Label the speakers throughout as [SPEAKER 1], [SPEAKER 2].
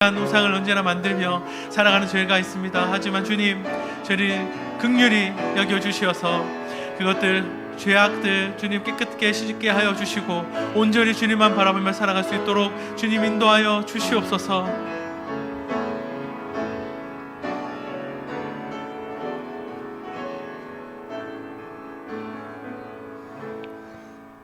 [SPEAKER 1] 우상을 언제나 만들며 살아가는 죄가 있습니다. 하지만 주님, 저를 긍휼히 여겨주시어서 그것들, 죄악들 주님 깨끗게 씻게 하여 주시고 온전히 주님만 바라보며 살아갈 수 있도록 주님 인도하여 주시옵소서.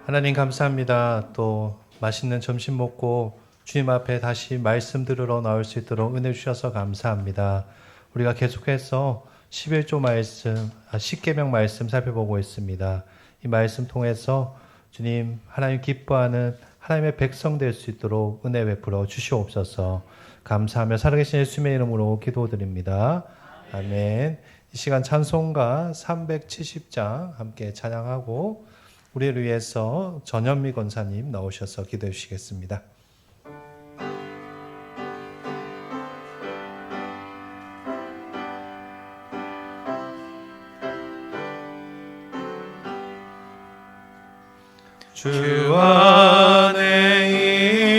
[SPEAKER 2] 하나님 감사합니다. 또 맛있는 점심 먹고 주님 앞에 다시 말씀 들으러 나올 수 있도록 은혜 주셔서 감사합니다. 우리가 계속해서 11조 말씀, 10계명 말씀 살펴보고 있습니다. 이 말씀 통해서 주님, 하나님 기뻐하는 하나님의 백성 될 수 있도록 은혜 베풀어 주시옵소서. 감사하며 살아계신 예수님의 이름으로 기도드립니다. 아멘. 이 시간 찬송가 370장 함께 찬양하고 우리를 위해서 전현미 권사님 나오셔서 기도해 주시겠습니다. 주 안에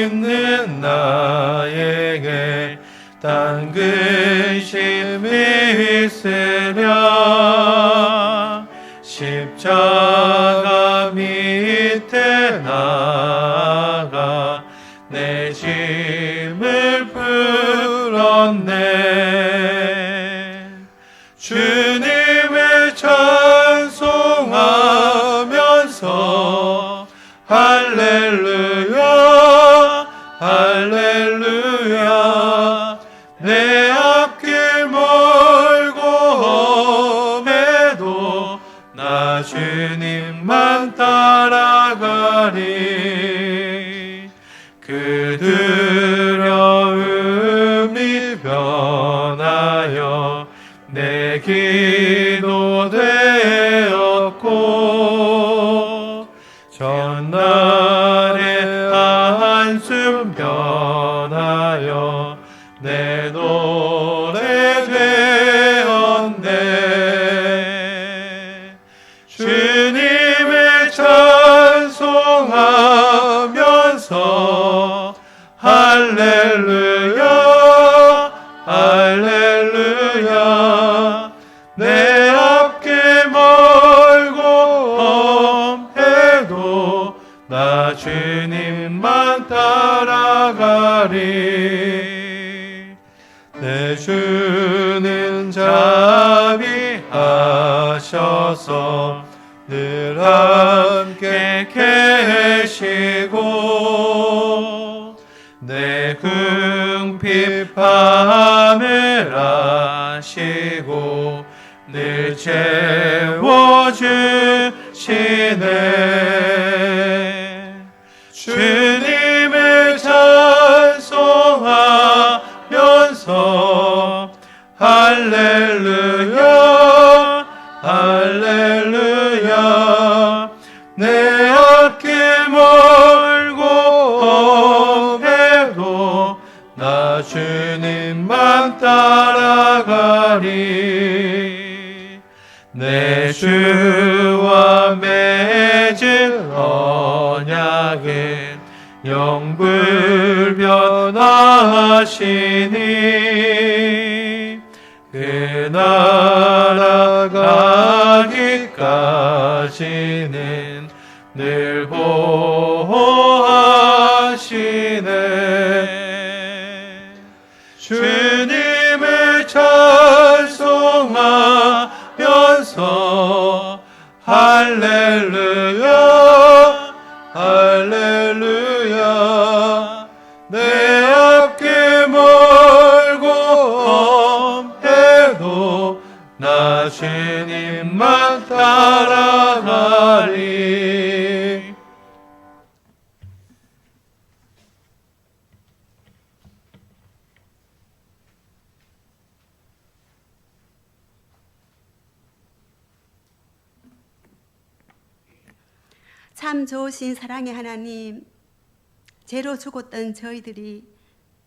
[SPEAKER 2] 있는 나에게 딴 근심이 있으랴 십자가 밑에 나가 내 짐을 풀었네. 주님을 찬송하면서 할렐루야 할렐루야 내 앞길 멀고 험해도 나 주님만 따라가리. 그 두려움이 변하여 내 기도 되었고 전날의 한숨 변하여 내 노래 되었네. 주님을 찬송하면서 할렐루야 할렐루야 내 앞길 멀고 험해도 나 주님만 따라가리. 내 주는 자비하셔서 늘 함께 계시고 내 궁핍함을 아시고 늘 채워주시네. 주님을 찬송하면서 할렐루야 할렐루야 내 앞길 멀고 험해도 나 주님만 따라가리. 내 주와 맺은 언약은 영불변하시니 그 나라 가기까지는 늘 보호하시네. 주님을 찬송하면서 할렐루야 할렐루야 내 앞길 멀고 험해도 나 주님만 따라가리.
[SPEAKER 3] 참 좋으신 사랑의 하나님, 죄로 죽었던 저희들이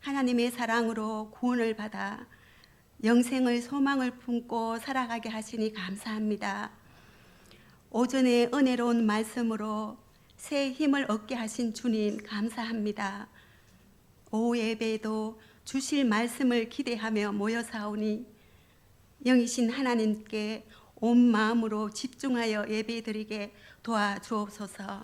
[SPEAKER 3] 하나님의 사랑으로 구원을 받아 영생을 소망을 품고 살아가게 하시니 감사합니다. 오전에 은혜로운 말씀으로 새 힘을 얻게 하신 주님 감사합니다. 오후 예배에도 주실 말씀을 기대하며 모여 사오니 영이신 하나님께 온 마음으로 집중하여 예배드리게 도와주옵소서.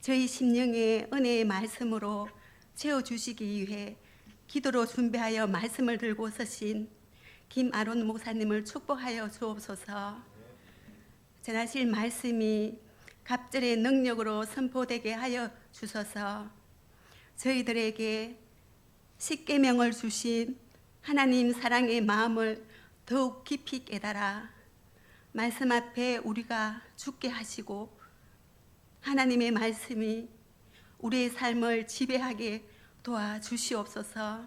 [SPEAKER 3] 저희 심령의 은혜의 말씀으로 채워주시기 위해 기도로 준비하여 말씀을 들고 서신 김아론 목사님을 축복하여 주옵소서. 전하실 말씀이 갑절의 능력으로 선포되게 하여 주셔서 저희들에게 십계명을 주신 하나님 사랑의 마음을 더욱 깊이 깨달아 말씀 앞에 우리가 죽게 하시고 하나님의 말씀이 우리의 삶을 지배하게 도와주시옵소서.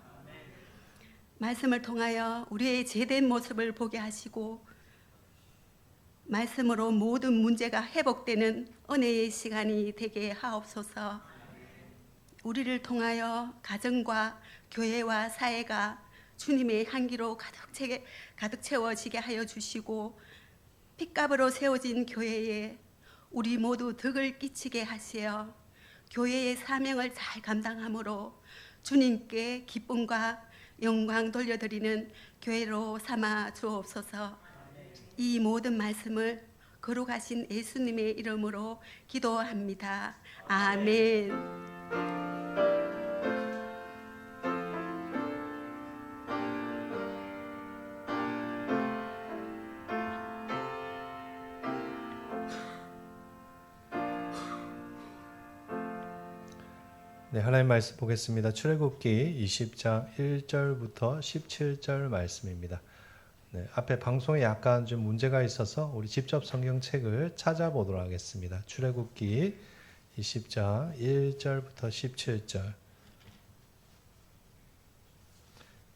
[SPEAKER 3] 말씀을 통하여 우리의 제된 모습을 보게 하시고 말씀으로 모든 문제가 회복되는 은혜의 시간이 되게 하옵소서. 우리를 통하여 가정과 교회와 사회가 주님의 향기로 가득 채워지게 하여 주시고 핏값으로 세워진 교회에 우리 모두 덕을 끼치게 하시어 교회의 사명을 잘 감당함으로 주님께 기쁨과 영광 돌려드리는 교회로 삼아 주옵소서. 이 모든 말씀을 거룩하신 예수님의 이름으로 기도합니다. 아멘.
[SPEAKER 2] 네, 하나님 말씀 보겠습니다. 출애굽기 20장 1절부터 17절 말씀입니다. 네, 앞에 방송에 약간 좀 문제가 있어서 우리 직접 성경책을 찾아보도록 하겠습니다. 출애굽기 20장 1절부터 17절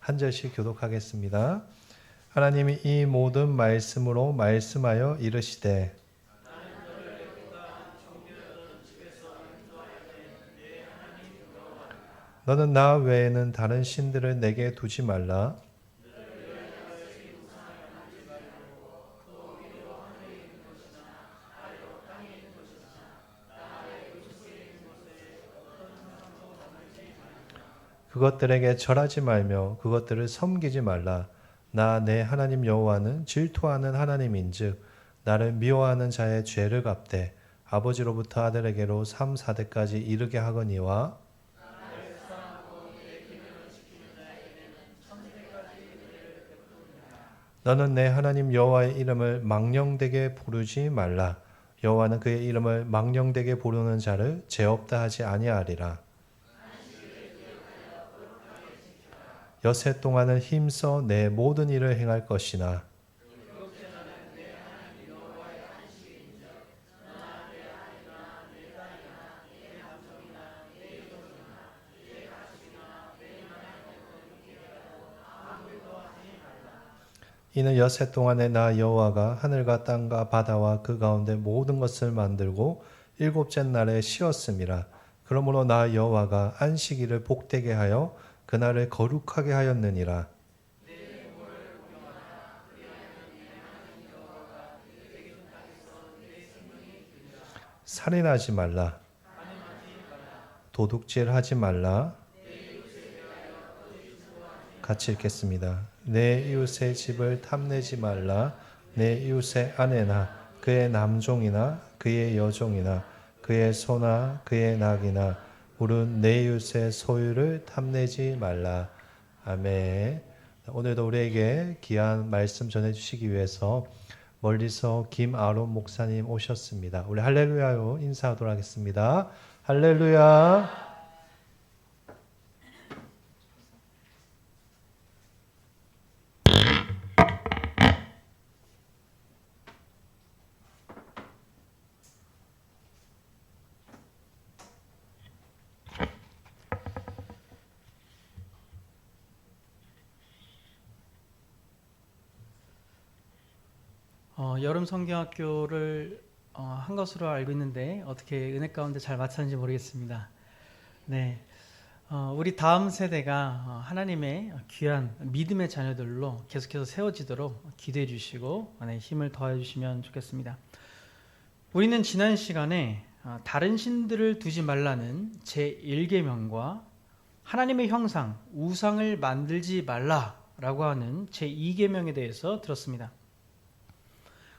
[SPEAKER 2] 한 절씩 교독하겠습니다. 하나님이 이 모든 말씀으로 말씀하여 이르시되 너는 나 외에는 다른 신들을 내게 두지 말라. 그것들에게 절하지 말며 그것들을 섬기지 말라. 나 내 하나님 여호와는 질투하는 하나님인즉 나를 미워하는 자의 죄를 갚되 아버지로부터 아들에게로 3, 4대까지 이르게 하거니와 너는 내 하나님 여호와의 이름을 망령되게 부르지 말라. 여호와는 그의 이름을 망령되게 부르는 자를 죄 없다 하지 아니하리라. 여세 동안은 힘써 내 모든 일을 행할 것이나 이는 여세 동안에 나 여호와가 하늘과 땅과 바다와 그 가운데 모든 것을 만들고 일곱째 날에 쉬었음이라. 그러므로 나 여호와가 안식일을 복되게 하여 그날을 거룩하게 하였느니라. 살인하지 말라. 도둑질하지 말라. 같이 읽겠습니다. 내 이웃의 집을 탐내지 말라. 내 이웃의 아내나 그의 남종이나 그의 여종이나 그의 소나 그의 낙이나 물은 내 이웃의 소유를 탐내지 말라. 아멘. 오늘도 우리에게 귀한 말씀 전해주시기 위해서 멀리서 김아론 목사님 오셨습니다. 우리 할렐루야로 인사하도록 하겠습니다. 할렐루야.
[SPEAKER 4] 여름 성경학교를 한 것으로 알고 있는데 어떻게 은혜 가운데 잘 마쳤는지 모르겠습니다. 네, 우리 다음 세대가 하나님의 귀한 믿음의 자녀들로 계속해서 세워지도록 기도해 주시고 힘을 더해 주시면 좋겠습니다. 우리는 지난 시간에 다른 신들을 두지 말라는 제1계명과 하나님의 형상, 우상을 만들지 말라라고 하는 제2계명에 대해서 들었습니다.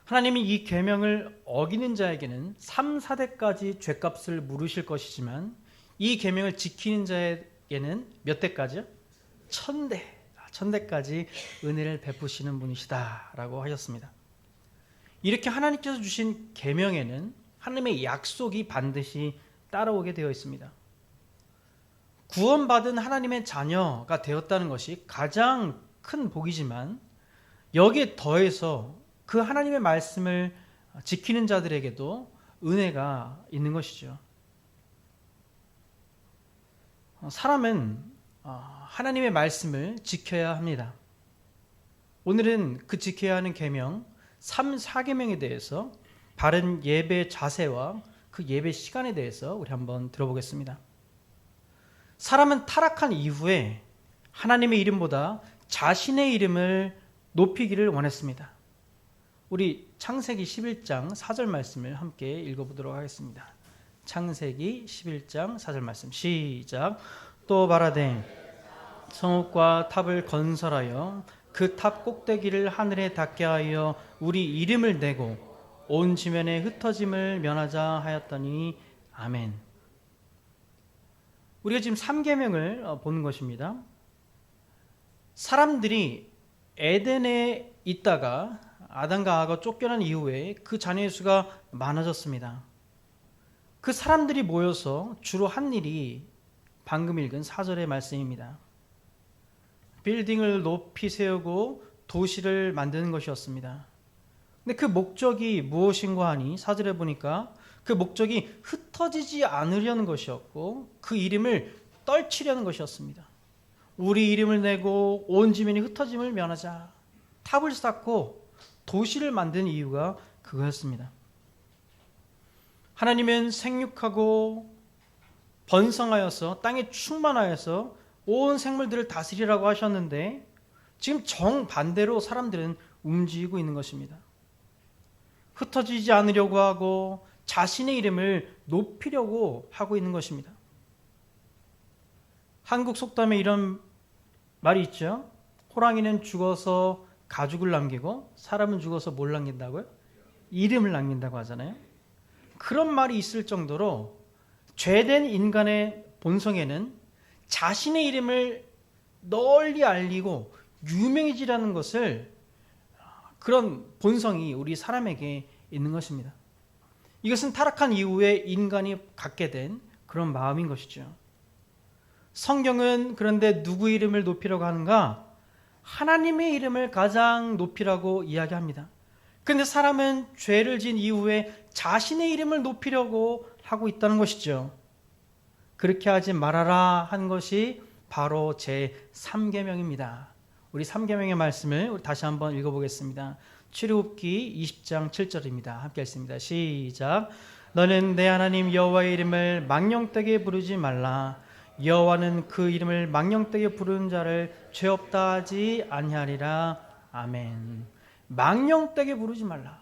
[SPEAKER 4] 하나님이 이 계명을 어기는 자에게는 3, 4대까지 죗값을 물으실 것이지만 이 계명을 지키는 자에게는 몇 대까지요? 1000대, 1000대까지 은혜를 베푸시는 분이시다라고 하셨습니다. 이렇게 하나님께서 주신 계명에는 하나님의 약속이 반드시 따라오게 되어 있습니다. 구원받은 하나님의 자녀가 되었다는 것이 가장 큰 복이지만 여기에 더해서 그 하나님의 말씀을 지키는 자들에게도 은혜가 있는 것이죠. 사람은 하나님의 말씀을 지켜야 합니다. 오늘은 그 지켜야 하는 계명 3, 4계명에 대해서 바른 예배 자세와 그 예배 시간에 대해서 우리 한번 들어보겠습니다. 사람은 타락한 이후에 하나님의 이름보다 자신의 이름을 높이기를 원했습니다. 우리 창세기 11장 4절 말씀을 함께 읽어보도록 하겠습니다. 창세기 11장 4절 말씀 시작. 또 말하되 성읍과 탑을 건설하여 그 탑 꼭대기를 하늘에 닿게 하여 우리 이름을 내고 온 지면에 흩어짐을 면하자 하였더니 아멘. 우리가 지금 3계명을 보는 것입니다. 사람들이 에덴에 있다가 아담과 하와가 쫓겨난 이후에 그 자녀의 수가 많아졌습니다. 그 사람들이 모여서 주로 한 일이 방금 읽은 4절의 말씀입니다. 빌딩을 높이 세우고 도시를 만드는 것이었습니다. 근데 그 목적이 무엇인가 하니 4절에 보니까 그 목적이 흩어지지 않으려는 것이었고 그 이름을 떨치려는 것이었습니다. 우리 이름을 내고 온 지면이 흩어짐을 면하자. 탑을 쌓고 도시를 만든 이유가 그거였습니다. 하나님은 생육하고 번성하여서 땅에 충만하여서 온 생물들을 다스리라고 하셨는데 지금 정반대로 사람들은 움직이고 있는 것입니다. 흩어지지 않으려고 하고 자신의 이름을 높이려고 하고 있는 것입니다. 한국 속담에 이런 말이 있죠. 호랑이는 죽어서 가죽을 남기고 사람은 죽어서 뭘 남긴다고요? 이름을 남긴다고 하잖아요. 그런 말이 있을 정도로 죄된 인간의 본성에는 자신의 이름을 널리 알리고 유명해지라는 것을 그런 본성이 우리 사람에게 있는 것입니다. 이것은 타락한 이후에 인간이 갖게 된 그런 마음인 것이죠. 성경은 그런데 누구 이름을 높이려고 하는가? 하나님의 이름을 가장 높이라고 이야기합니다. 그런데 사람은 죄를 지은 이후에 자신의 이름을 높이려고 하고 있다는 것이죠. 그렇게 하지 말아라 한 것이 바로 제3계명입니다. 우리 3계명의 말씀을 우리 다시 한번 읽어보겠습니다. 출애굽기 20장 7절입니다. 함께 읽습니다. 시작. 너는 내 하나님 여호와의 이름을 망령되게 부르지 말라. 여호와는 그 이름을 망령되게 부르는 자를 죄 없다 하지 아니하리라. 아멘. 망령되게 부르지 말라.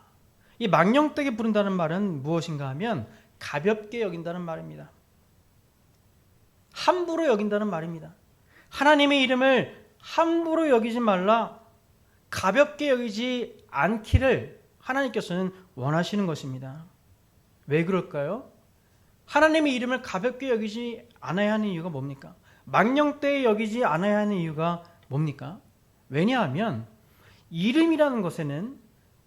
[SPEAKER 4] 이 망령되게 부른다는 말은 무엇인가 하면 가볍게 여긴다는 말입니다. 함부로 여긴다는 말입니다. 하나님의 이름을 함부로 여기지 말라, 가볍게 여기지 않기를 하나님께서는 원하시는 것입니다. 왜 그럴까요? 하나님의 이름을 가볍게 여기지 않아야 하는 이유가 뭡니까? 망령되게 여기지 않아야 하는 이유가 뭡니까? 왜냐하면 이름이라는 것에는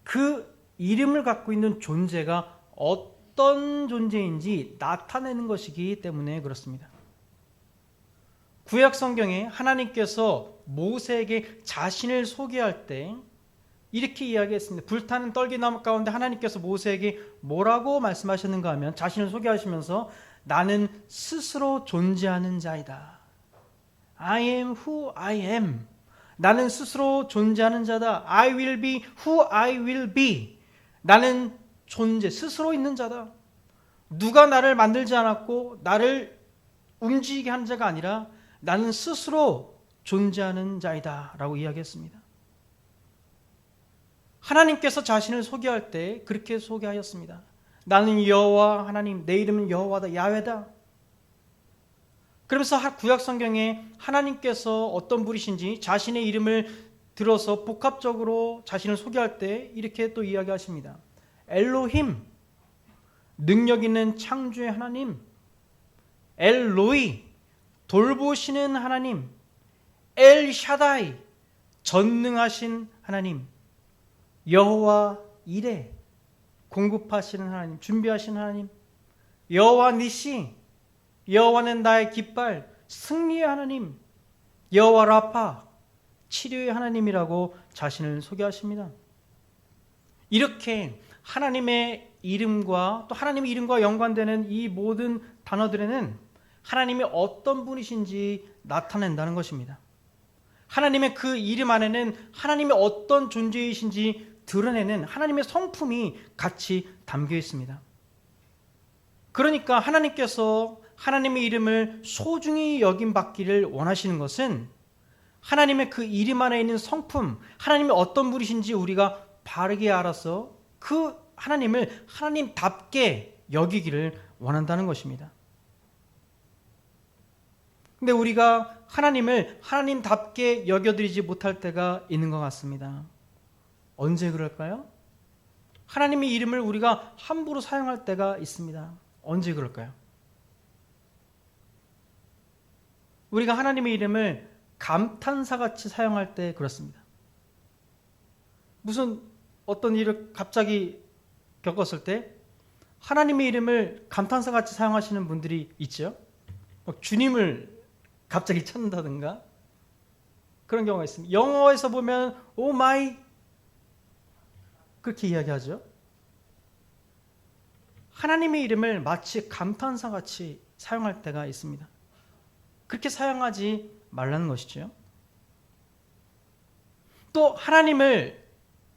[SPEAKER 4] 그 이름을 갖고 있는 존재가 어떤 존재인지 나타내는 것이기 때문에 그렇습니다. 구약 성경에 하나님께서 모세에게 자신을 소개할 때 이렇게 이야기했습니다. 불타는 떨기나무 가운데 하나님께서 모세에게 뭐라고 말씀하셨는가 하면 자신을 소개하시면서 나는 스스로 존재하는 자이다. I am who I am. 나는 스스로 존재하는 자다. I will be who I will be. 나는 존재, 스스로 있는 자다. 누가 나를 만들지 않았고 나를 움직이게 한 자가 아니라 나는 스스로 존재하는 자이다 라고 이야기했습니다. 하나님께서 자신을 소개할 때 그렇게 소개하였습니다. 나는 여호와 하나님, 내 이름은 여호와다, 야훼다. 그러면서 구약 성경에 하나님께서 어떤 분이신지 자신의 이름을 들어서 복합적으로 자신을 소개할 때 이렇게 또 이야기하십니다. 엘로힘, 능력 있는 창조의 하나님, 엘로이, 돌보시는 하나님, 엘샤다이, 전능하신 하나님, 여호와 이레, 공급하시는 하나님, 준비하시는 하나님, 여호와 니시, 여호와는 나의 깃발, 승리의 하나님, 여호와 라파, 치료의 하나님이라고 자신을 소개하십니다. 이렇게 하나님의 이름과 또 하나님의 이름과 연관되는 이 모든 단어들에는 하나님이 어떤 분이신지 나타낸다는 것입니다. 하나님의 그 이름 안에는 하나님의 어떤 존재이신지 드러내는 하나님의 성품이 같이 담겨 있습니다. 그러니까 하나님께서 하나님의 이름을 소중히 여김받기를 원하시는 것은 하나님의 그 이름 안에 있는 성품, 하나님이 어떤 분이신지 우리가 바르게 알아서 그 하나님을 하나님답게 여기기를 원한다는 것입니다. 근데 우리가 하나님을 하나님답게 여겨드리지 못할 때가 있는 것 같습니다. 언제 그럴까요? 하나님의 이름을 우리가 함부로 사용할 때가 있습니다. 언제 그럴까요? 우리가 하나님의 이름을 감탄사같이 사용할 때 그렇습니다. 무슨 어떤 일을 갑자기 겪었을 때 하나님의 이름을 감탄사같이 사용하시는 분들이 있죠. 주님을 갑자기 찾는다든가 그런 경우가 있습니다. 영어에서 보면 오 마이 그렇게 이야기하죠. 하나님의 이름을 마치 감탄사같이 사용할 때가 있습니다. 그렇게 사용하지 말라는 것이죠. 또 하나님을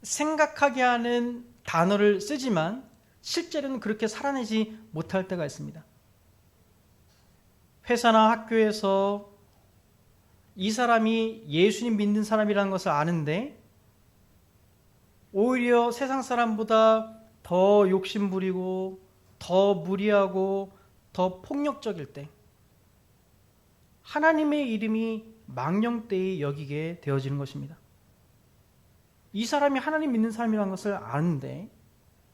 [SPEAKER 4] 생각하게 하는 단어를 쓰지만 실제로는 그렇게 살아내지 못할 때가 있습니다. 회사나 학교에서 이 사람이 예수님 믿는 사람이라는 것을 아는데 오히려 세상 사람보다 더 욕심부리고 더 무리하고 더 폭력적일 때 하나님의 이름이 망령되이 여기게 되어지는 것입니다. 이 사람이 하나님 믿는 사람이라는 것을 아는데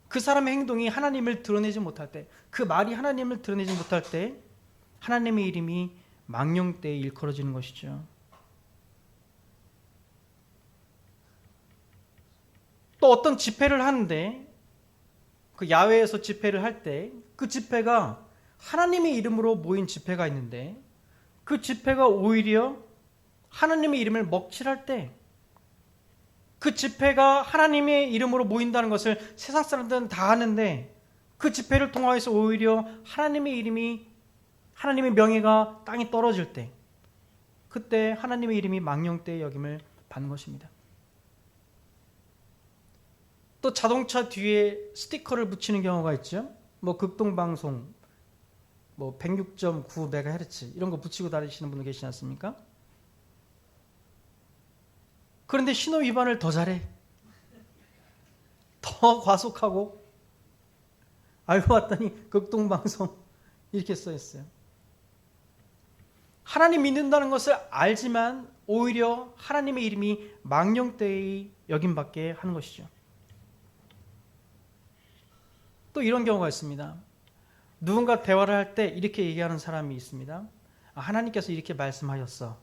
[SPEAKER 4] 그 사람의 행동이 하나님을 드러내지 못할 때, 그 말이 하나님을 드러내지 못할 때 하나님의 이름이 망령되이 일컬어지는 것이죠. 또 어떤 집회를 하는데 그 야외에서 집회를 할 때 그 집회가 하나님의 이름으로 모인 집회가 있는데 그 집회가 오히려 하나님의 이름을 먹칠할 때 그 집회가 하나님의 이름으로 모인다는 것을 세상 사람들은 다 아는데 그 집회를 통하여서 오히려 하나님의 이름이 하나님의 명예가 땅에 떨어질 때 그때 하나님의 이름이 망령되이 여김을 받는 것입니다. 또 자동차 뒤에 스티커를 붙이는 경우가 있죠. 뭐 극동방송 106.9MHz 이런 거 붙이고 다니시는 분들 계시지 않습니까? 그런데 신호 위반을 더 잘해. 더 과속하고 알고 봤더니 극동방송 이렇게 써 있어요. 하나님 믿는다는 것을 알지만 오히려 하나님의 이름이 망령되이 여김받게 하는 것이죠. 또 이런 경우가 있습니다. 누군가 대화를 할 때 이렇게 얘기하는 사람이 있습니다. 하나님께서 이렇게 말씀하셨어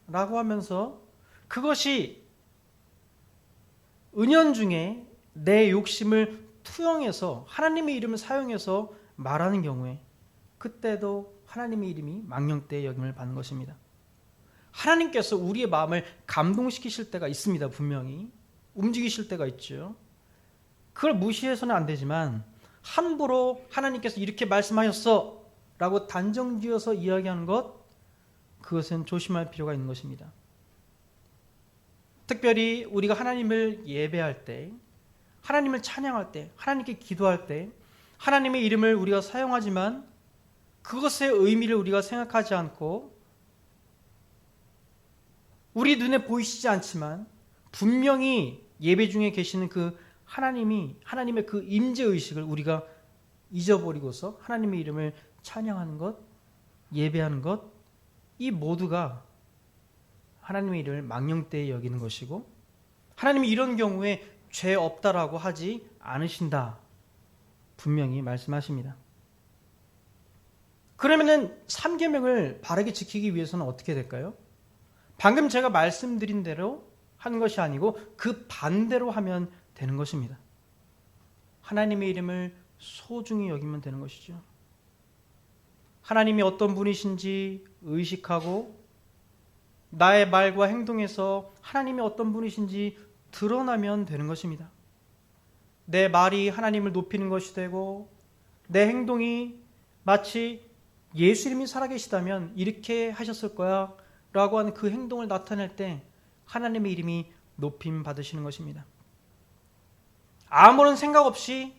[SPEAKER 4] 라고 하면서 그것이 은연중에 내 욕심을 투영해서 하나님의 이름을 사용해서 말하는 경우에 그때도 하나님의 이름이 망령되이 여김을 받는 것입니다. 하나님께서 우리의 마음을 감동시키실 때가 있습니다. 분명히 움직이실 때가 있죠. 그걸 무시해서는 안 되지만 함부로 하나님께서 이렇게 말씀하셨어 라고 단정지어서 이야기하는 것, 그것은 조심할 필요가 있는 것입니다. 특별히 우리가 하나님을 예배할 때, 하나님을 찬양할 때, 하나님께 기도할 때 하나님의 이름을 우리가 사용하지만 그것의 의미를 우리가 생각하지 않고 우리 눈에 보이시지 않지만 분명히 예배 중에 계시는 그 하나님의 그 임재의식을 우리가 잊어버리고서 하나님의 이름을 찬양하는 것, 예배하는 것, 이 모두가 하나님의 이름을 망령되이 여기는 것이고 하나님이 이런 경우에 죄 없다라고 하지 않으신다 분명히 말씀하십니다. 그러면은 3계명을 바르게 지키기 위해서는 어떻게 될까요? 방금 제가 말씀드린 대로 하는 것이 아니고 그 반대로 하면 되는 것입니다. 하나님의 이름을 소중히 여기면 되는 것이죠. 하나님이 어떤 분이신지 의식하고 나의 말과 행동에서 하나님이 어떤 분이신지 드러나면 되는 것입니다. 내 말이 하나님을 높이는 것이 되고 내 행동이 마치 예수님이 살아계시다면 이렇게 하셨을 거야 라고 하는 그 행동을 나타낼 때 하나님의 이름이 높임 받으시는 것입니다. 아무런 생각 없이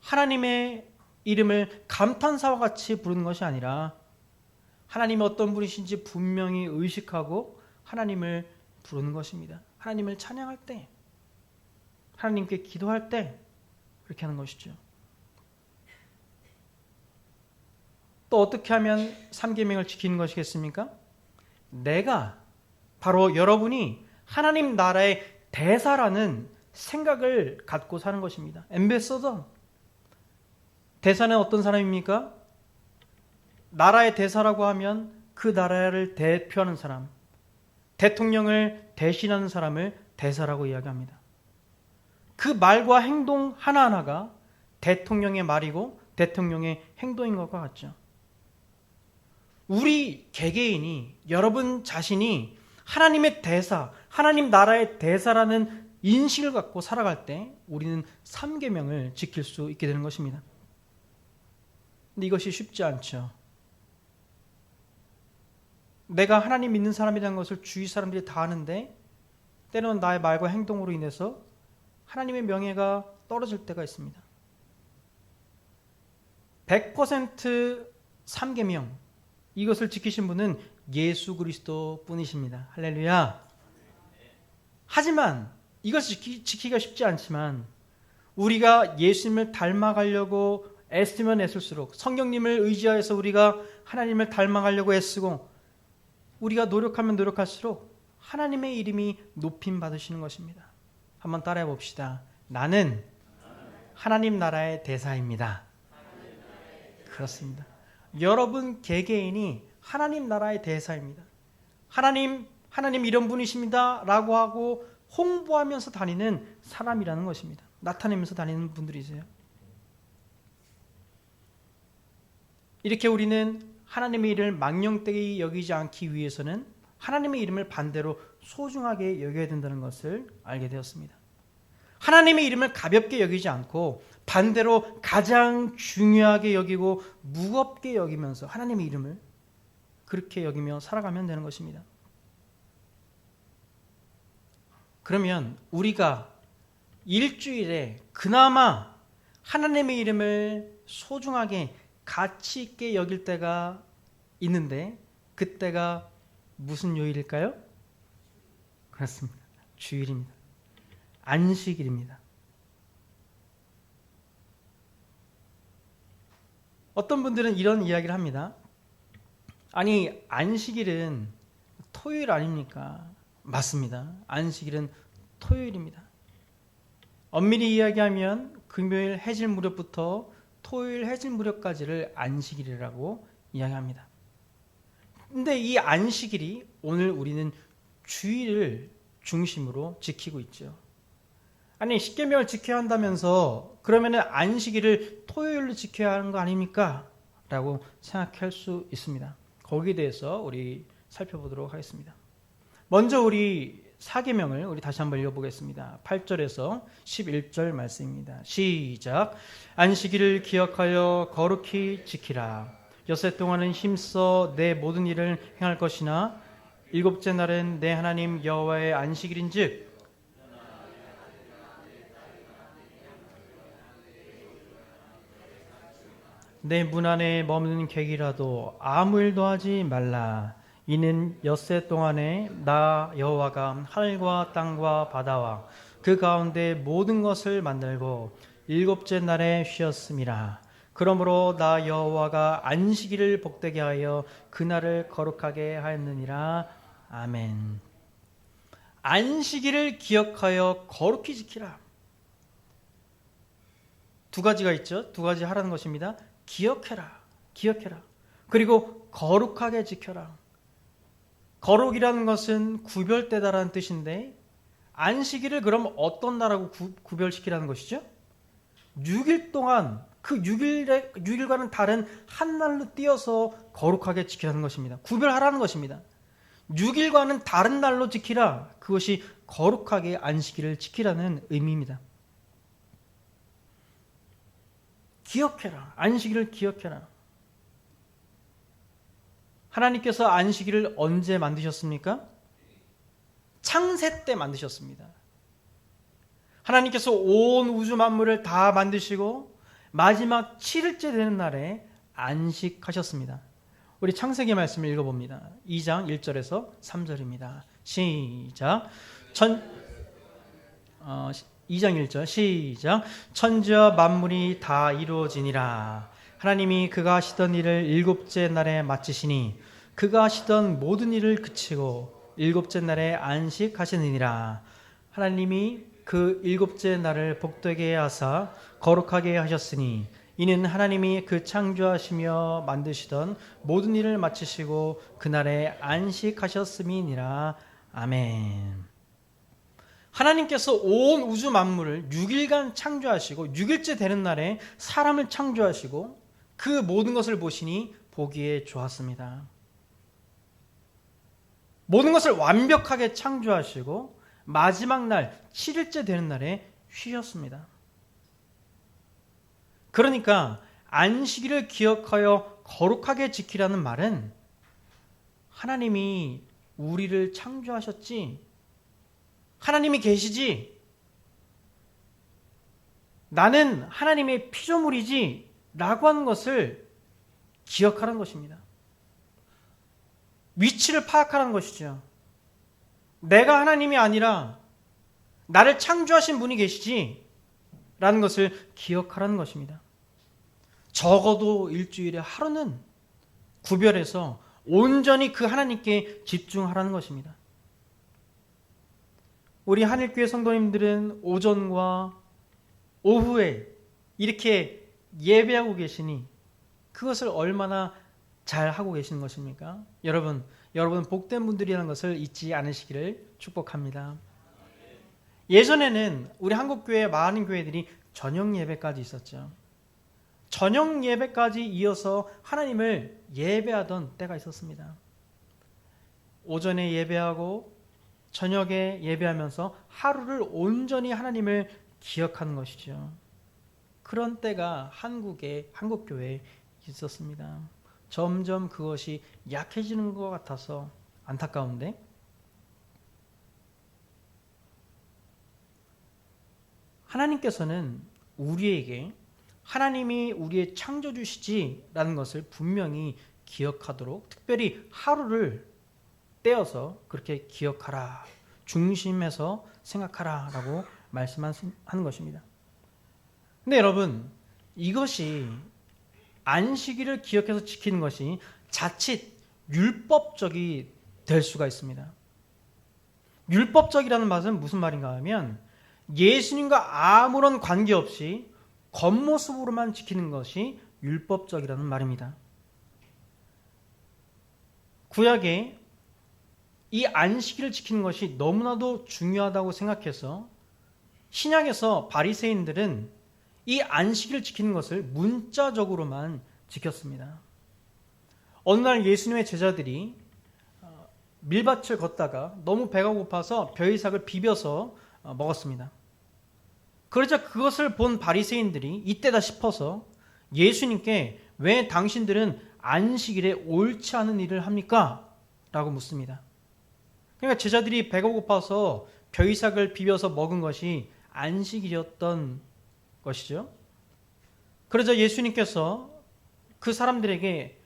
[SPEAKER 4] 하나님의 이름을 감탄사와 같이 부르는 것이 아니라 하나님이 어떤 분이신지 분명히 의식하고 하나님을 부르는 것입니다. 하나님을 찬양할 때, 하나님께 기도할 때 그렇게 하는 것이죠. 또 어떻게 하면 3계명을 지키는 것이겠습니까? 내가 바로 여러분이 하나님 나라의 대사라는 생각을 갖고 사는 것입니다. 앰베서더. 대사는 어떤 사람입니까? 나라의 대사라고 하면 그 나라를 대표하는 사람, 대통령을 대신하는 사람을 대사라고 이야기합니다. 그 말과 행동 하나하나가 대통령의 말이고 대통령의 행동인 것과 같죠. 우리 개개인이, 여러분 자신이 하나님의 대사, 하나님 나라의 대사라는 인식을 갖고 살아갈 때 우리는 3계명을 지킬 수 있게 되는 것입니다. 근데 이것이 쉽지 않죠. 내가 하나님 믿는 사람이라는 것을 주위 사람들이 다 아는데 때로는 나의 말과 행동으로 인해서 하나님의 명예가 떨어질 때가 있습니다. 100% 3계명 이것을 지키신 분은 예수 그리스도 뿐이십니다. 할렐루야. 하지만 이것을 지키기가 쉽지 않지만 우리가 예수님을 닮아가려고 애쓰면 애쓸수록 성령님을 의지하여서 우리가 하나님을 닮아가려고 애쓰고 우리가 노력하면 노력할수록 하나님의 이름이 높임 받으시는 것입니다. 한번 따라해 봅시다. 나는 하나님 나라의 대사입니다. 그렇습니다. 여러분 개개인이 하나님 나라의 대사입니다. 하나님 이런 분이십니다 라고 하고 홍보하면서 다니는 사람이라는 것입니다. 나타내면서 다니는 분들이세요. 이렇게 우리는 하나님의 이름을 망령되이 여기지 않기 위해서는 하나님의 이름을 반대로 소중하게 여겨야 된다는 것을 알게 되었습니다. 하나님의 이름을 가볍게 여기지 않고 반대로 가장 중요하게 여기고 무겁게 여기면서 하나님의 이름을 그렇게 여기며 살아가면 되는 것입니다. 그러면 우리가 일주일에 그나마 하나님의 이름을 소중하게 가치 있게 여길 때가 있는데 그때가 무슨 요일일까요? 그렇습니다. 주일입니다. 안식일입니다. 어떤 분들은 이런 이야기를 합니다. 아니 안식일은 토요일 아닙니까? 맞습니다. 안식일은 토요일입니다. 엄밀히 이야기하면 금요일 해질 무렵부터 토요일 해질 무렵까지를 안식일이라고 이야기합니다. 근데 이 안식일이 오늘 우리는 주일을 중심으로 지키고 있죠. 아니 10계명을 지켜야 한다면서 그러면 안식일을 토요일로 지켜야 하는 거 아닙니까? 라고 생각할 수 있습니다. 거기에 대해서 우리 살펴보도록 하겠습니다. 먼저 우리 4계명을 우리 다시 한번 읽어보겠습니다. 8절에서 11절 말씀입니다. 시작. 안식일을 기억하여 거룩히 지키라. 엿새 동안은 힘써 내 모든 일을 행할 것이나 일곱째 날은 내 하나님 여호와의 안식일인즉 내 문 안에 머무는 객이라도 아무 일도 하지 말라. 이는 엿새 동안에 나 여호와가 하늘과 땅과 바다와 그 가운데 모든 것을 만들고 일곱째 날에 쉬었음이라. 그러므로 나 여호와가 안식일을 복되게 하여 그날을 거룩하게 하였느니라. 아멘. 안식일을 기억하여 거룩히 지키라. 두 가지가 있죠. 두 가지 하라는 것입니다. 기억해라. 기억해라. 그리고 거룩하게 지켜라. 거룩이라는 것은 구별되다라는 뜻인데 안식일을 그럼 어떤 날하고 구별시키라는 것이죠? 6일 동안 그 6일과는 다른 한 날로 띄어서 거룩하게 지키라는 것입니다. 구별하라는 것입니다. 6일과는 다른 날로 지키라. 그것이 거룩하게 안식일을 지키라는 의미입니다. 기억해라. 안식일을 기억해라. 하나님께서 안식일을 언제 만드셨습니까? 창세 때 만드셨습니다. 하나님께서 온 우주 만물을 다 만드시고 마지막 7일째 되는 날에 안식하셨습니다. 우리 창세기 말씀을 읽어봅니다. 2장 1절에서 3절입니다. 시작. 2장 1절 시작. 천지와 만물이 다 이루어지니라. 하나님이 그가 하시던 일을 일곱째 날에 마치시니 그가 하시던 모든 일을 그치고 일곱째 날에 안식하시느니라. 하나님이 그 일곱째 날을 복되게 하사 거룩하게 하셨으니 이는 하나님이 그 창조하시며 만드시던 모든 일을 마치시고 그날에 안식하셨음이니라. 아멘. 하나님께서 온 우주 만물을 6일간 창조하시고 6일째 되는 날에 사람을 창조하시고 그 모든 것을 보시니 보기에 좋았습니다. 모든 것을 완벽하게 창조하시고 마지막 날 7일째 되는 날에 쉬셨습니다. 그러니까 안식일을 기억하여 거룩하게 지키라는 말은 하나님이 우리를 창조하셨지, 하나님이 계시지, 나는 하나님의 피조물이지 라고 하는 것을 기억하라는 것입니다. 위치를 파악하라는 것이죠. 내가 하나님이 아니라 나를 창조하신 분이 계시지 라는 것을 기억하라는 것입니다. 적어도 일주일에 하루는 구별해서 온전히 그 하나님께 집중하라는 것입니다. 우리 한일교회 성도님들은 오전과 오후에 이렇게 예배하고 계시니 그것을 얼마나 잘 하고 계시는 것입니까? 여러분 복된 분들이라는 것을 잊지 않으시기를 축복합니다. 예전에는 우리 한국교회 많은 교회들이 저녁 예배까지 있었죠. 저녁 예배까지 이어서 하나님을 예배하던 때가 있었습니다. 오전에 예배하고 저녁에 예배하면서 하루를 온전히 하나님을 기억하는 것이죠. 그런 때가 한국교회에 있었습니다. 점점 그것이 약해지는 것 같아서 안타까운데, 하나님께서는 우리에게 하나님이 우리의 창조주시지라는 것을 분명히 기억하도록 특별히 하루를 떼어서 그렇게 기억하라, 중심에서 생각하라 라고 말씀하는 것입니다. 근데 여러분, 이것이 안식일을 기억해서 지키는 것이 자칫 율법적이 될 수가 있습니다. 율법적이라는 말은 무슨 말인가 하면 예수님과 아무런 관계없이 겉모습으로만 지키는 것이 율법적이라는 말입니다. 구약에 이 안식일을 지키는 것이 너무나도 중요하다고 생각해서 신약에서 바리새인들은 이 안식일을 지키는 것을 문자적으로만 지켰습니다. 어느 날 예수님의 제자들이 밀밭을 걷다가 너무 배가 고파서 벼이삭을 비벼서 먹었습니다. 그러자 그것을 본 바리새인들이 이때다 싶어서 예수님께 왜 당신들은 안식일에 옳지 않은 일을 합니까? 라고 묻습니다. 그러니까 제자들이 배가 고파서 벼이삭을 비벼서 먹은 것이 안식일이었던 것이죠. 그러자 예수님께서 그 사람들에게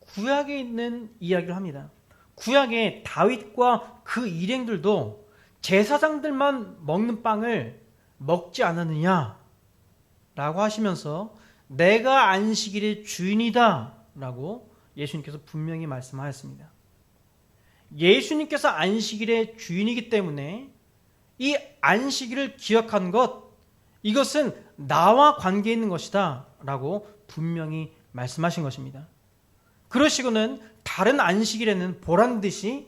[SPEAKER 4] 구약에 있는 이야기를 합니다. 구약에 다윗과 그 일행들도 제사장들만 먹는 빵을 먹지 않았느냐 라고 하시면서 내가 안식일의 주인이다 라고 예수님께서 분명히 말씀하였습니다. 예수님께서 안식일의 주인이기 때문에 이 안식일을 기억한 것, 이것은 나와 관계 있는 것이다 라고 분명히 말씀하신 것입니다. 그러시고는 다른 안식일에는 보란 듯이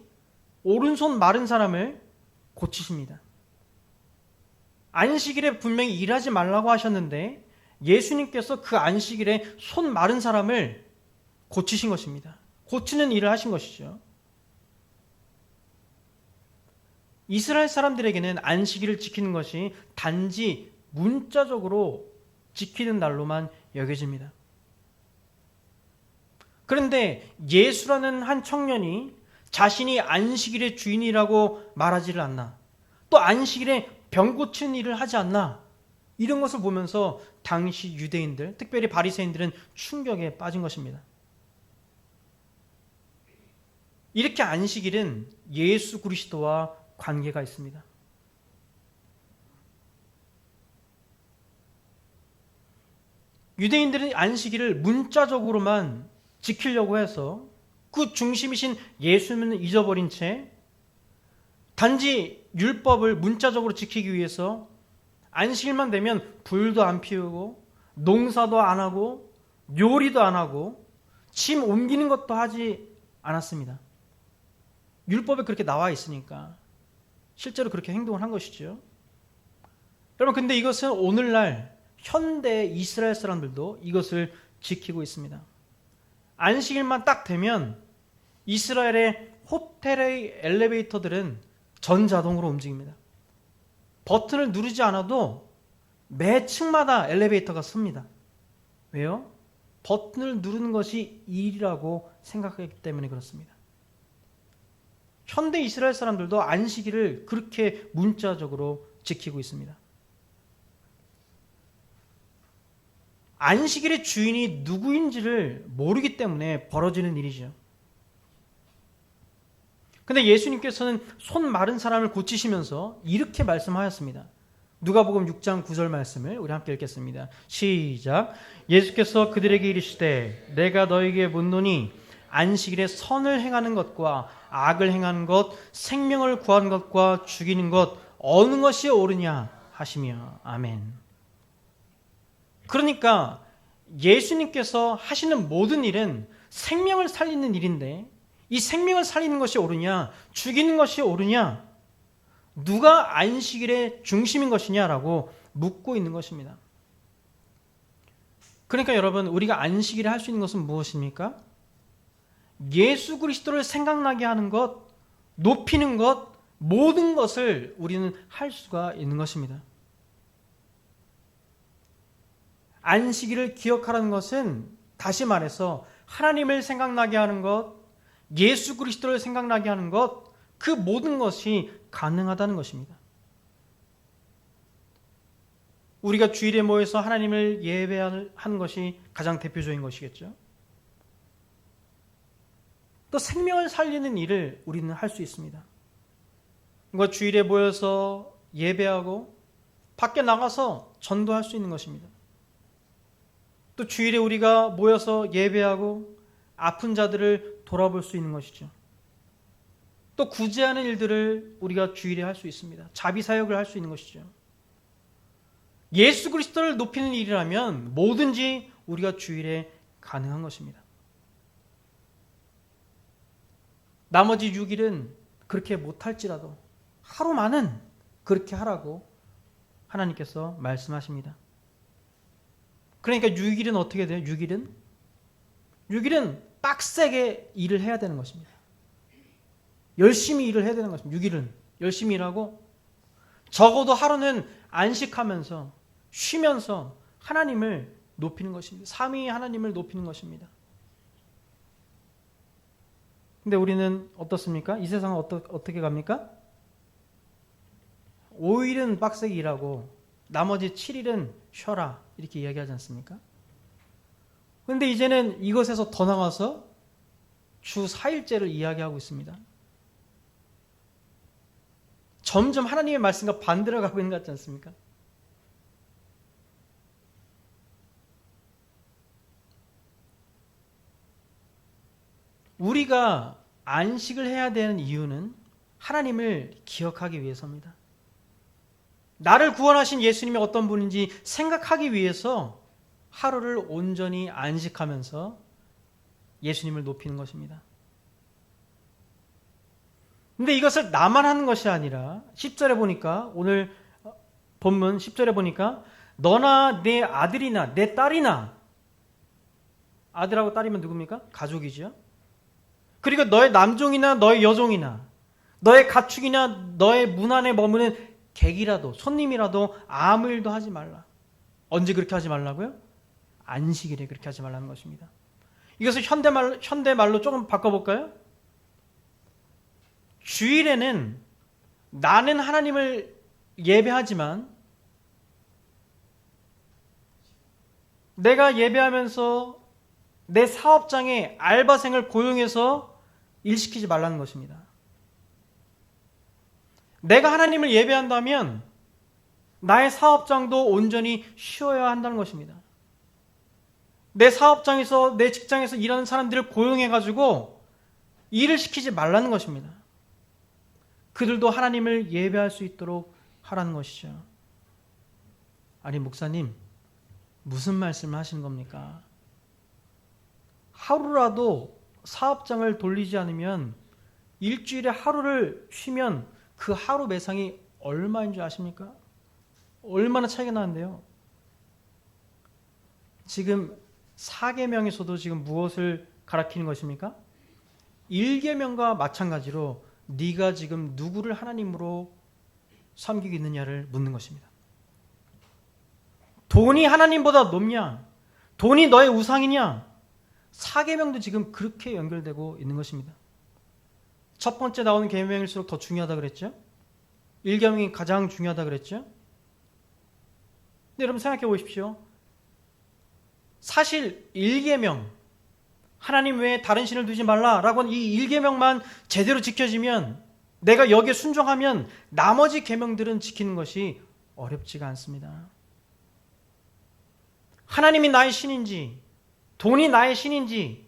[SPEAKER 4] 오른손 마른 사람을 고치십니다. 안식일에 분명히 일하지 말라고 하셨는데 예수님께서 그 안식일에 손 마른 사람을 고치신 것입니다. 고치는 일을 하신 것이죠. 이스라엘 사람들에게는 안식일을 지키는 것이 단지 문자적으로 지키는 날로만 여겨집니다. 그런데 예수라는 한 청년이 자신이 안식일의 주인이라고 말하지를 않나, 또 안식일에 병 고치는 일을 하지 않나, 이런 것을 보면서 당시 유대인들, 특별히 바리새인들은 충격에 빠진 것입니다. 이렇게 안식일은 예수 그리스도와 관계가 있습니다. 유대인들은 안식일을 문자적으로만 지키려고 해서 그 중심이신 예수님을 잊어버린 채 단지 율법을 문자적으로 지키기 위해서 안식일만 되면 불도 안 피우고 농사도 안 하고 요리도 안 하고 짐 옮기는 것도 하지 않았습니다. 율법에 그렇게 나와 있으니까 실제로 그렇게 행동을 한 것이죠. 여러분, 근데 이것은 오늘날 현대 이스라엘 사람들도 이것을 지키고 있습니다. 안식일만 딱 되면 이스라엘의 호텔의 엘리베이터들은 전자동으로 움직입니다. 버튼을 누르지 않아도 매 층마다 엘리베이터가 섭니다. 왜요? 버튼을 누르는 것이 일이라고 생각하기 때문에 그렇습니다. 현대 이스라엘 사람들도 안식일을 그렇게 문자적으로 지키고 있습니다. 안식일의 주인이 누구인지를 모르기 때문에 벌어지는 일이죠. 근데 예수님께서는 손 마른 사람을 고치시면서 이렇게 말씀하였습니다. 누가복음 6장 9절 말씀을 우리 함께 읽겠습니다. 시작. 예수께서 그들에게 이르시되 내가 너에게 묻노니 안식일에 선을 행하는 것과 악을 행하는 것, 생명을 구하는 것과 죽이는 것 어느 것이 옳으냐 하시며 아멘. 그러니까 예수님께서 하시는 모든 일은 생명을 살리는 일인데 이 생명을 살리는 것이 옳으냐, 죽이는 것이 옳으냐, 누가 안식일의 중심인 것이냐라고 묻고 있는 것입니다. 그러니까 여러분, 우리가 안식일에 할 수 있는 것은 무엇입니까? 예수 그리스도를 생각나게 하는 것, 높이는 것, 모든 것을 우리는 할 수가 있는 것입니다. 안식일을 기억하라는 것은 다시 말해서 하나님을 생각나게 하는 것, 예수 그리스도를 생각나게 하는 것, 그 모든 것이 가능하다는 것입니다. 우리가 주일에 모여서 하나님을 예배하는 것이 가장 대표적인 것이겠죠. 또 생명을 살리는 일을 우리는 할 수 있습니다. 그러니까 주일에 모여서 예배하고 밖에 나가서 전도할 수 있는 것입니다. 또 주일에 우리가 모여서 예배하고 아픈 자들을 돌아볼 수 있는 것이죠. 또 구제하는 일들을 우리가 주일에 할 수 있습니다. 자비사역을 할 수 있는 것이죠. 예수 그리스도를 높이는 일이라면 뭐든지 우리가 주일에 가능한 것입니다. 나머지 6일은 그렇게 못할지라도 하루만은 그렇게 하라고 하나님께서 말씀하십니다. 그러니까 6일은 어떻게 돼요? 6일은 빡세게 일을 해야 되는 것입니다. 열심히 일을 해야 되는 것입니다. 6일은 열심히 일하고 적어도 하루는 안식하면서 쉬면서 하나님을 높이는 것입니다. 삼위 하나님을 높이는 것입니다. 근데 우리는 어떻습니까? 이 세상은 어떻게 갑니까? 5일은 빡세게 일하고 나머지 7일은 쉬어라 이렇게 이야기하지 않습니까? 그런데 이제는 이것에서 더 나가서 주 4일제를 이야기하고 있습니다. 점점 하나님의 말씀과 반대로 가고 있는 것 같지 않습니까? 우리가 안식을 해야 되는 이유는 하나님을 기억하기 위해서입니다. 나를 구원하신 예수님이 어떤 분인지 생각하기 위해서 하루를 온전히 안식하면서 예수님을 높이는 것입니다. 근데 이것을 나만 하는 것이 아니라 10절에 보니까, 오늘 본문 10절에 보니까 너나 내 아들이나 내 딸이나, 아들하고 딸이면 누굽니까? 가족이죠. 그리고 너의 남종이나 너의 여종이나 너의 가축이나 너의 문 안에 머무는 객이라도 손님이라도 아무 일도 하지 말라. 언제 그렇게 하지 말라고요? 안식일에 그렇게 하지 말라는 것입니다. 이것을 현대말로 조금 바꿔볼까요? 주일에는 나는 하나님을 예배하지만 내가 예배하면서 내 사업장에 알바생을 고용해서 일시키지 말라는 것입니다. 내가 하나님을 예배한다면 나의 사업장도 온전히 쉬어야 한다는 것입니다. 내 사업장에서, 내 직장에서 일하는 사람들을 고용해가지고 일을 시키지 말라는 것입니다. 그들도 하나님을 예배할 수 있도록 하라는 것이죠. 아니, 목사님, 무슨 말씀을 하시는 겁니까? 하루라도 사업장을 돌리지 않으면, 일주일에 하루를 쉬면 그 하루 매상이 얼마인 줄 아십니까? 얼마나 차이가 나는데요. 지금 4계명에서도 지금 무엇을 가리키는 것입니까? 1계명과 마찬가지로 네가 지금 누구를 하나님으로 섬기고 있느냐를 묻는 것입니다. 돈이 하나님보다 높냐? 돈이 너의 우상이냐? 4계명도 지금 그렇게 연결되고 있는 것입니다. 첫 번째 나오는 계명일수록 더 중요하다 그랬죠? 1계명이 가장 중요하다 그랬죠? 근데 여러분 생각해 보십시오. 사실 1계명, 하나님 외에 다른 신을 두지 말라라고 하는 이 1계명만 제대로 지켜지면, 내가 여기에 순종하면 나머지 계명들은 지키는 것이 어렵지가 않습니다. 하나님이 나의 신인지, 돈이 나의 신인지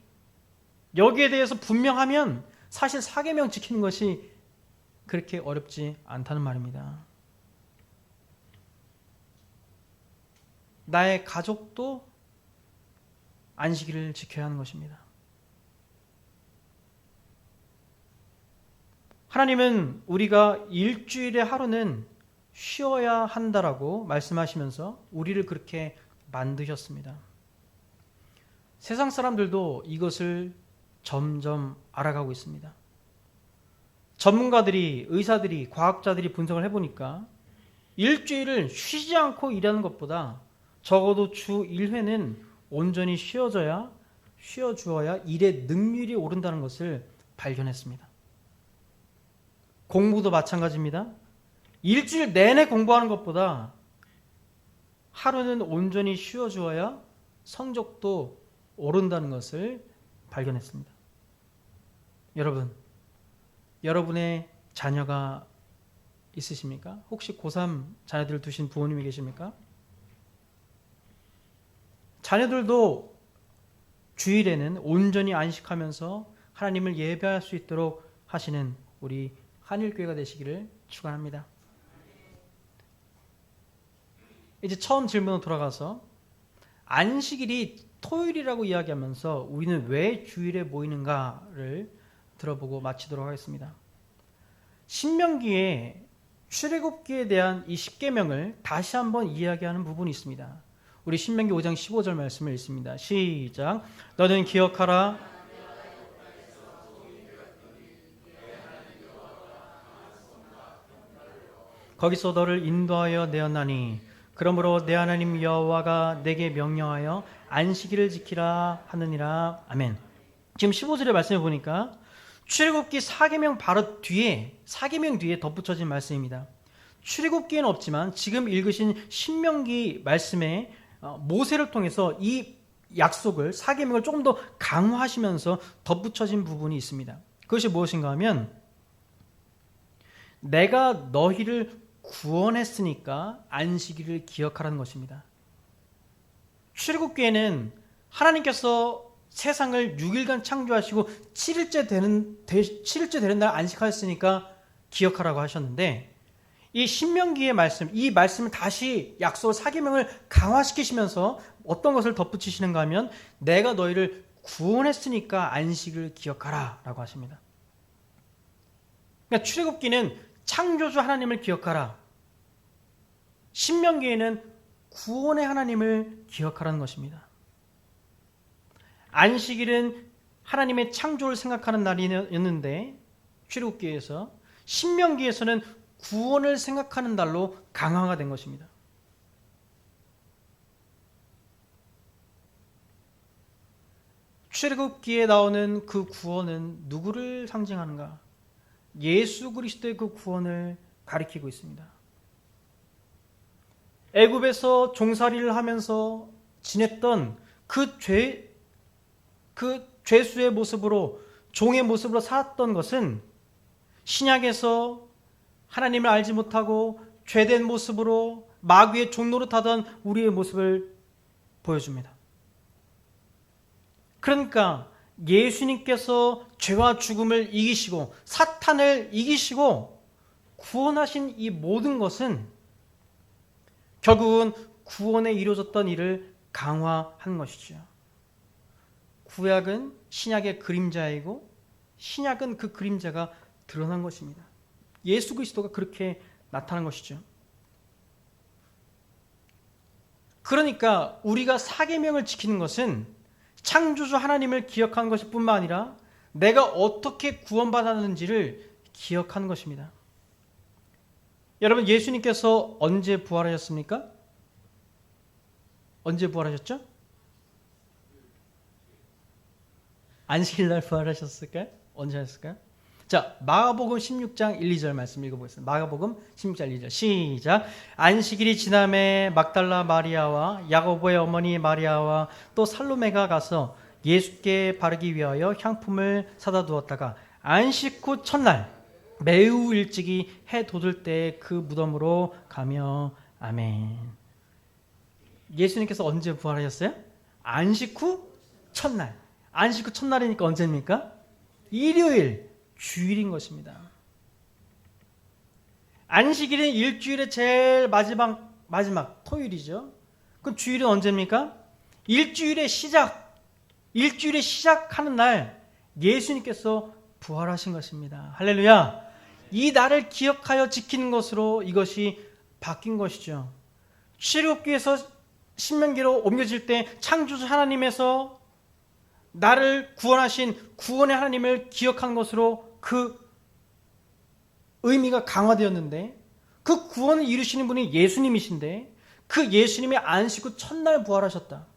[SPEAKER 4] 여기에 대해서 분명하면 사실 4계명 지키는 것이 그렇게 어렵지 않다는 말입니다. 나의 가족도 안식일을 지켜야 하는 것입니다. 하나님은 우리가 일주일의 하루는 쉬어야 한다라고 말씀하시면서 우리를 그렇게 만드셨습니다. 세상 사람들도 이것을 점점 알아가고 있습니다. 전문가들이, 의사들이, 과학자들이 분석을 해보니까 일주일을 쉬지 않고 일하는 것보다 적어도 주 1회는 온전히 쉬어주어야 일의 능률이 오른다는 것을 발견했습니다. 공부도 마찬가지입니다. 일주일 내내 공부하는 것보다 하루는 온전히 쉬어주어야 성적도 오른다는 것을 발견했습니다. 여러분, 여러분의 자녀가 있으십니까? 혹시 고3 자녀들을 두신 부모님이 계십니까? 자녀들도 주일에는 온전히 안식하면서 하나님을 예배할 수 있도록 하시는 우리 한일교회가 되시기를 축원합니다. 이제 처음 질문으로 돌아가서, 안식일이 토요일이라고 이야기하면서 우리는 왜 주일에 모이는가를 들어보고 마치도록 하겠습니다. 신명기에 출애굽기에 대한 이 10계명을 다시 한번 이야기하는 부분이 있습니다. 우리 신명기 5장 15절 말씀을 읽습니다. 시작. 너는 기억하라. 거기서 너를 인도하여 내었나니 그러므로 내 하나님 여호와가 내게 명령하여 안식일을 지키라 하느니라. 아멘. 지금 15절의 말씀을 보니까 출애굽기 4계명 바로 뒤에, 4계명 뒤에 덧붙여진 말씀입니다. 출애굽기에는 없지만 지금 읽으신 신명기 말씀에 모세를 통해서 이 약속을, 4계명을 조금 더 강화하시면서 덧붙여진 부분이 있습니다. 그것이 무엇인가 하면, 내가 너희를 구원했으니까 안식일을 기억하라는 것입니다. 출애굽기에는 하나님께서 세상을 6일간 창조하시고 7일째 되는 날 안식하였으니까 기억하라고 하셨는데, 이 신명기의 말씀, 이 말씀을 다시 약속 사계명을 강화시키시면서 어떤 것을 덧붙이시는가 하면 내가 너희를 구원했으니까 안식을 기억하라 라고 하십니다. 그러니까 출애굽기는 창조주 하나님을 기억하라, 신명기에는 구원의 하나님을 기억하라는 것입니다. 안식일은 하나님의 창조를 생각하는 날이었는데 출애굽기에서, 신명기에서는 구원을 생각하는 날로 강화가 된 것입니다. 출애굽기에 나오는 그 구원은 누구를 상징하는가? 예수 그리스도의 그 구원을 가리키고 있습니다. 애굽에서 종살이를 하면서 지냈던 그 죄수의 모습으로, 종의 모습으로 살았던 것은 신약에서 하나님을 알지 못하고 죄된 모습으로 마귀의 종노릇하던 우리의 모습을 보여줍니다. 그러니까 예수님께서 죄와 죽음을 이기시고 사탄을 이기시고 구원하신 이 모든 것은 결국은 구원에 이루어졌던 일을 강화한 것이죠. 구약은 신약의 그림자이고 신약은 그 그림자가 드러난 것입니다. 예수 그리스도가 그렇게 나타난 것이죠. 그러니까 우리가 사계명을 지키는 것은 창조주 하나님을 기억하는 것일 뿐만 아니라 내가 어떻게 구원받았는지를 기억하는 것입니다. 여러분, 예수님께서 언제 부활하셨습니까? 언제 부활하셨죠? 안식일날 부활하셨을까요? 언제 하셨을까요? 자, 마가복음 16장 1, 2절 말씀 읽어보겠습니다. 마가복음 16장 1, 2절 시작. 안식일이 지남에 막달라 마리아와 야고보의 어머니 마리아와 또 살로메가 가서 예수께 바르기 위하여 향품을 사다 두었다가 안식 후 첫날 매우 일찍이 해 돋을 때 그 무덤으로 가며. 아멘. 예수님께서 언제 부활하셨어요? 안식 후 첫날. 안식 후 첫날이니까 언제입니까? 일요일, 주일인 것입니다. 안식일은 일주일의 제일 마지막 토요일이죠. 그럼 주일은 언제입니까? 일주일의 시작하는 날 예수님께서 부활하신 것입니다. 할렐루야. 이 날을 기억하여 지키는 것으로 이것이 바뀐 것이죠. 출애굽기에서 신명기로 옮겨질 때 창조주 하나님에서 나를 구원하신 구원의 하나님을 기억한 것으로 그 의미가 강화되었는데, 그 구원을 이루시는 분이 예수님이신데 그 예수님이 안식 후 첫날 부활하셨다.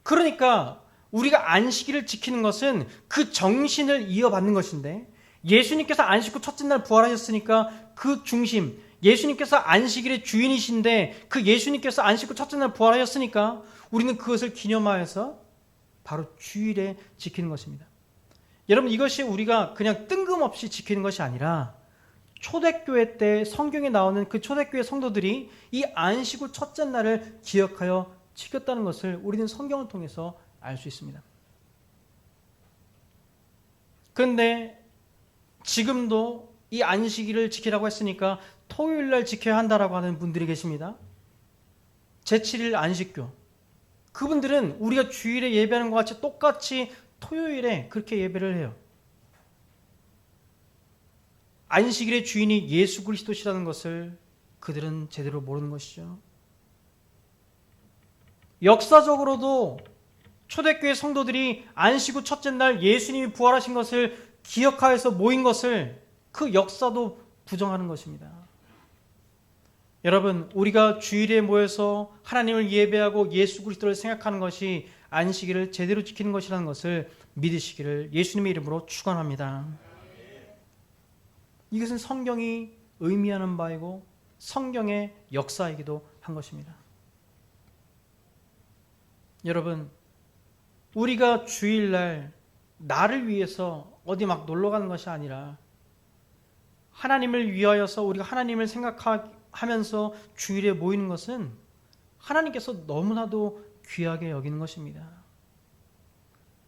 [SPEAKER 4] 그러니까 우리가 안식일을 지키는 것은 그 정신을 이어받는 것인데, 예수님께서 안식 후 첫째 날 부활하셨으니까 그 중심, 예수님께서 안식일의 주인이신데 그 예수님께서 안식 후 첫째 날 부활하셨으니까 우리는 그것을 기념하여서 바로 주일에 지키는 것입니다. 여러분, 이것이 우리가 그냥 뜬금없이 지키는 것이 아니라 초대교회 때 성경에 나오는 그 초대교회 성도들이 이 안식 후 첫째 날을 기억하여 지켰다는 것을 우리는 성경을 통해서 알 수 있습니다. 그런데 지금도 이 안식일을 지키라고 했으니까 토요일 날 지켜야 한다라고 하는 분들이 계십니다. 제7일 안식교. 그분들은 우리가 주일에 예배하는 것 같이 똑같이 토요일에 그렇게 예배를 해요. 안식일의 주인이 예수 그리스도시라는 것을 그들은 제대로 모르는 것이죠. 역사적으로도 초대교회 성도들이 안식 후 첫째 날 예수님이 부활하신 것을 기억하여서 모인 것을 그 역사도 부정하는 것입니다. 여러분, 우리가 주일에 모여서 하나님을 예배하고 예수 그리스도를 생각하는 것이 안식일을 제대로 지키는 것이라는 것을 믿으시기를 예수님의 이름으로 축원합니다. 이것은 성경이 의미하는 바이고 성경의 역사이기도 한 것입니다. 여러분, 우리가 주일날 나를 위해서 어디 막 놀러 가는 것이 아니라 하나님을 위하여서 우리가 하나님을 생각하면서 주일에 모이는 것은 하나님께서 너무나도 귀하게 여기는 것입니다.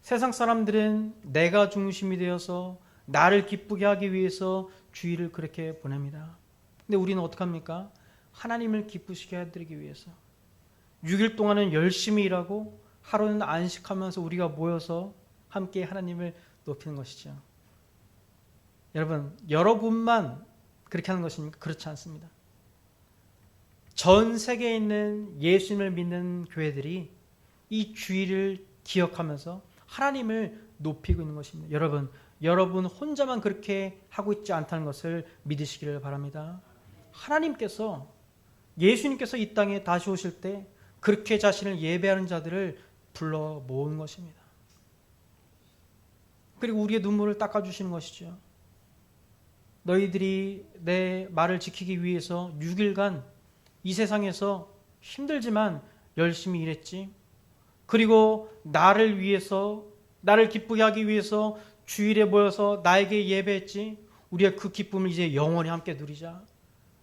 [SPEAKER 4] 세상 사람들은 내가 중심이 되어서 나를 기쁘게 하기 위해서 주일을 그렇게 보냅니다. 근데 우리는 어떻게 합니까? 하나님을 기쁘시게 해드리기 위해서 6일 동안은 열심히 일하고 하루는 안식하면서 우리가 모여서 함께 하나님을 높이는 것이죠. 여러분만 그렇게 하는 것입니까? 그렇지 않습니다. 전 세계에 있는 예수님을 믿는 교회들이 이 주일을 기억하면서 하나님을 높이고 있는 것입니다. 여러분 혼자만 그렇게 하고 있지 않다는 것을 믿으시기를 바랍니다. 하나님께서, 예수님께서 이 땅에 다시 오실 때 그렇게 자신을 예배하는 자들을 불러 모으는 것입니다. 그리고 우리의 눈물을 닦아주시는 것이죠. 너희들이 내 말을 지키기 위해서 6일간 이 세상에서 힘들지만 열심히 일했지. 그리고 나를 위해서, 나를 기쁘게 하기 위해서 주일에 모여서 나에게 예배했지. 우리의 그 기쁨을 이제 영원히 함께 누리자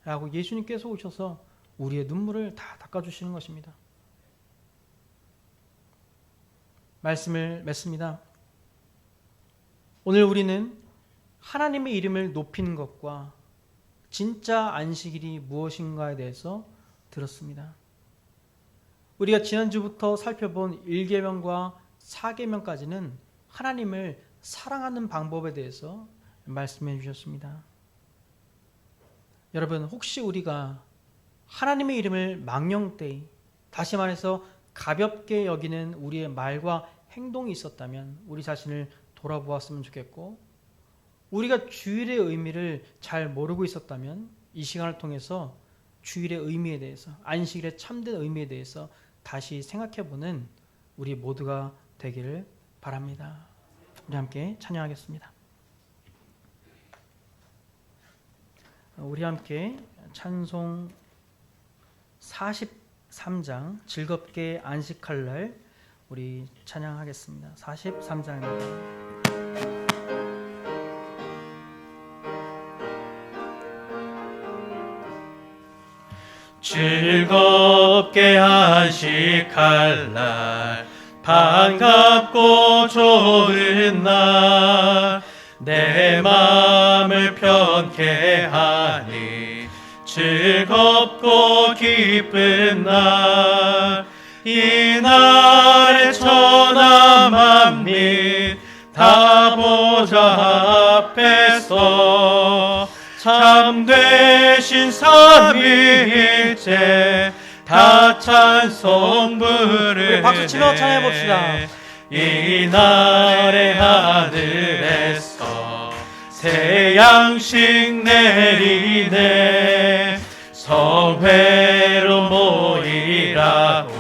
[SPEAKER 4] 라고 예수님께서 오셔서 우리의 눈물을 다 닦아주시는 것입니다. 말씀을 맺습니다. 오늘 우리는 하나님의 이름을 높이는 것과 진짜 안식일이 무엇인가에 대해서 들었습니다. 우리가 지난주부터 살펴본 1계명과 4계명까지는 하나님을 사랑하는 방법에 대해서 말씀해 주셨습니다. 여러분, 혹시 우리가 하나님의 이름을 망령되이, 다시 말해서 가볍게 여기는 우리의 말과 행동이 있었다면 우리 자신을 돌아보았으면 좋겠고, 우리가 주일의 의미를 잘 모르고 있었다면 이 시간을 통해서 주일의 의미에 대해서, 안식일의 참된 의미에 대해서 다시 생각해보는 우리 모두가 되기를 바랍니다. 우리 함께 찬양하겠습니다. 우리 함께 찬송 43장 즐겁게 안식할 날 우리 찬양하겠습니다. 43장입니다.
[SPEAKER 1] 즐겁게 안식할 날, 반갑고 좋은 날, 내 마음을 편케 하니 즐겁고 기쁜 날, 이 날에 천하 만민 다 보좌 앞에서 참되신 삼위일체 다 찬송 부르네.
[SPEAKER 4] 우리 박수 치며 찬양해 봅시다.
[SPEAKER 1] 이 날의 하늘에서 새 양식 내리네. 성회로 모이라고